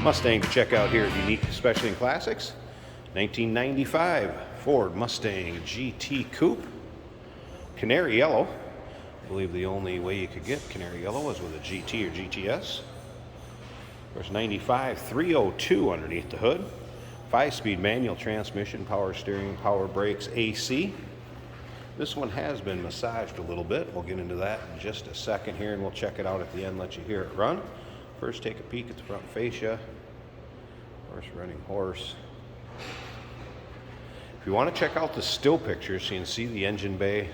Mustang to check out here at Unique Specialty and Classics. 1995 Ford Mustang GT Coupe. Canary yellow. I believe the only way you could get canary yellow was with a GT or GTS. There's 95 302 underneath the hood. 5-speed manual transmission, power steering, power brakes, AC. This one has been massaged a little bit. We'll get into that in just a second here, and we'll check it out at the end, let you hear it run. First, take a peek at the front fascia. Horse running horse. If you want to check out the still pictures, so you can see the engine bay,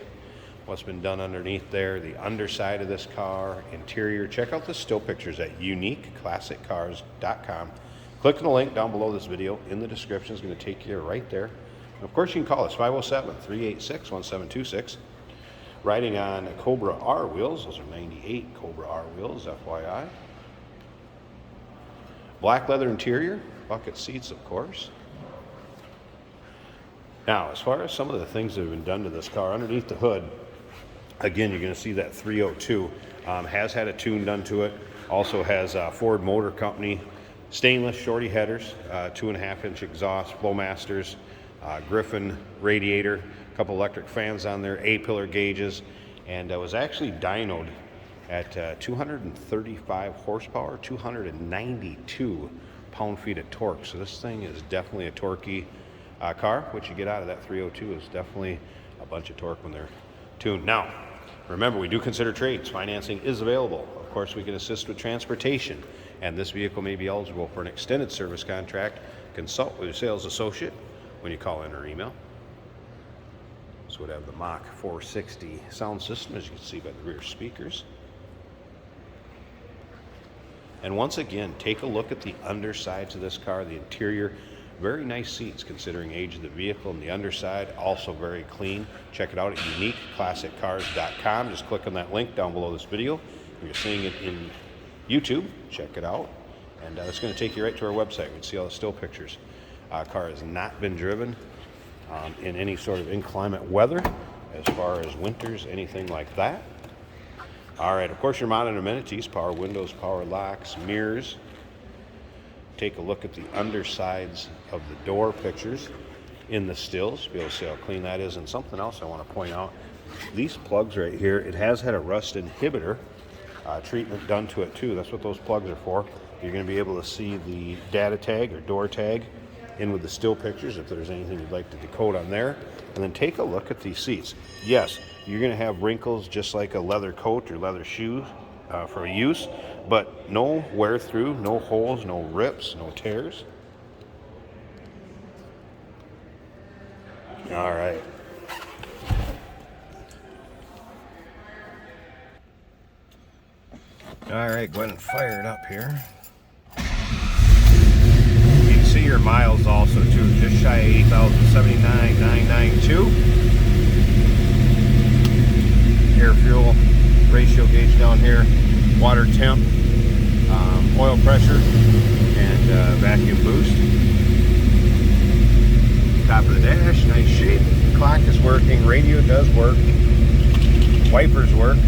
what's been done underneath there, the underside of this car, interior, check out the still pictures at uniqueclassiccars.com. Click on the link down below this video in the description. It's going to take you right there. And of course, you can call us 507-386-1726. Riding on Cobra R wheels. Those are 98 Cobra R wheels, FYI. Black leather interior, bucket seats, of course. Now, as far as some of the things that have been done to this car, underneath the hood, again, you're going to see that 302 has had a tune done to it. Also has Ford Motor Company stainless shorty headers, 2.5-inch exhaust, Flowmasters, Griffin radiator, a couple electric fans on there, A-pillar gauges, and was actually dynoed at 235 horsepower, 292 pound-feet of torque. So this thing is definitely a torquey car. What you get out of that 302 is definitely a bunch of torque when they're tuned. Now, remember, we do consider trades. Financing is available. Of course, we can assist with transportation, and this vehicle may be eligible for an extended service contract. Consult with your sales associate when you call in or email. This would have the Mach 460 sound system, as you can see by the rear speakers. And once again, take a look at the undersides of this car, the interior. Very nice seats considering age of the vehicle, and the underside also very clean. Check it out at uniqueclassiccars.com. Just click on that link down below this video. If you're seeing it in YouTube, check it out. And it's going to take you right to our website. You can see all the still pictures. Car has not been driven in any sort of inclement weather, as far as winters, anything like that. All right, of course, your modern amenities, power windows, power locks, mirrors. Take a look at the undersides of the door pictures in the stills. Be able to see how clean that is. And something else I want to point out, these plugs right here, it has had a rust inhibitor treatment done to it too. That's what those plugs are for. You're going to be able to see the data tag or door tag in with the still pictures if there's anything you'd like to decode on there. And then take a look at these seats. Yes, you're going to have wrinkles just like a leather coat or leather shoe for use, but no wear through, no holes, no rips, no tears. All right. All right, go ahead and fire it up here. You can see your miles also too, just shy of 80,000, 79,992. Air fuel ratio gauge down here, water temp, oil pressure, and vacuum boost. Top of the dash, nice shape. Clock is working, radio does work, wipers work.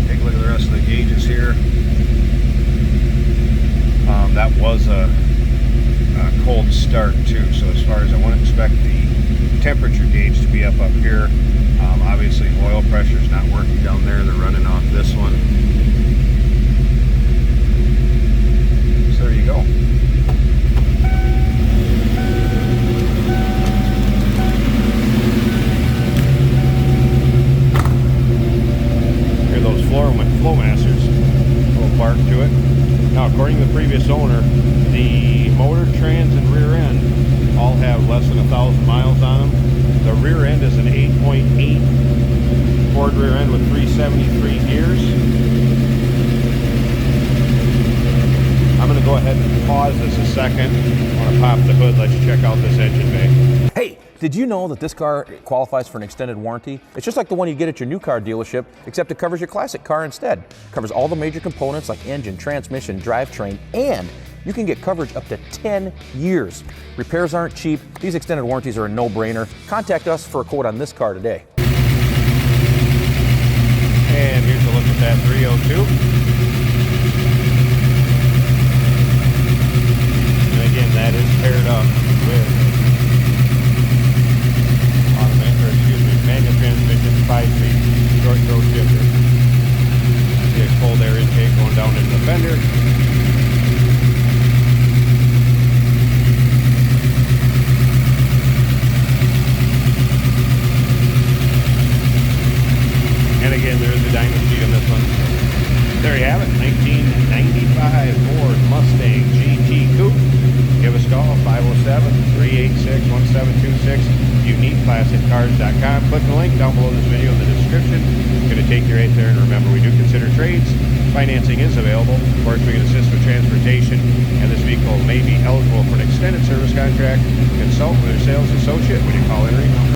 Take a look at the rest of the gauges here. That was a cold start too, so as far as I wouldn't expect the temperature gauge to be up here. Obviously oil pressure is not working down there. They're running off this one. So there you go. Here are those Flowmasters, a little bark to it. Now, according to the previous owner, the motor, trans, and rear end all have less than 1,000 miles on them. The rear end is an 8.8 Ford rear end with 373 gears. I'm going to go ahead and pause this a second. I want to pop the hood, let you check out this engine bay. Hey, did you know that this car qualifies for an extended warranty? It's just like the one you get at your new car dealership, except it covers your classic car instead. It covers all the major components like engine, transmission, drivetrain, and you can get coverage up to 10 years. Repairs aren't cheap. These extended warranties are a no-brainer. Contact us for a quote on this car today. And here's a look at that 302. cold air intake going down into the fender. And again, there is a dyno sheet on this one. There you have it, 1995 Ford Mustang GT Coupe. Give us a call, 507-386-1726, uniqueclassiccars.com. Click the link down below this video in the description. It's going to take you right there. And remember, we do consider trades. Financing is available. Of course, we can assist with transportation, and this vehicle may be eligible for an extended service contract. Consult with your sales associate when you call in or email.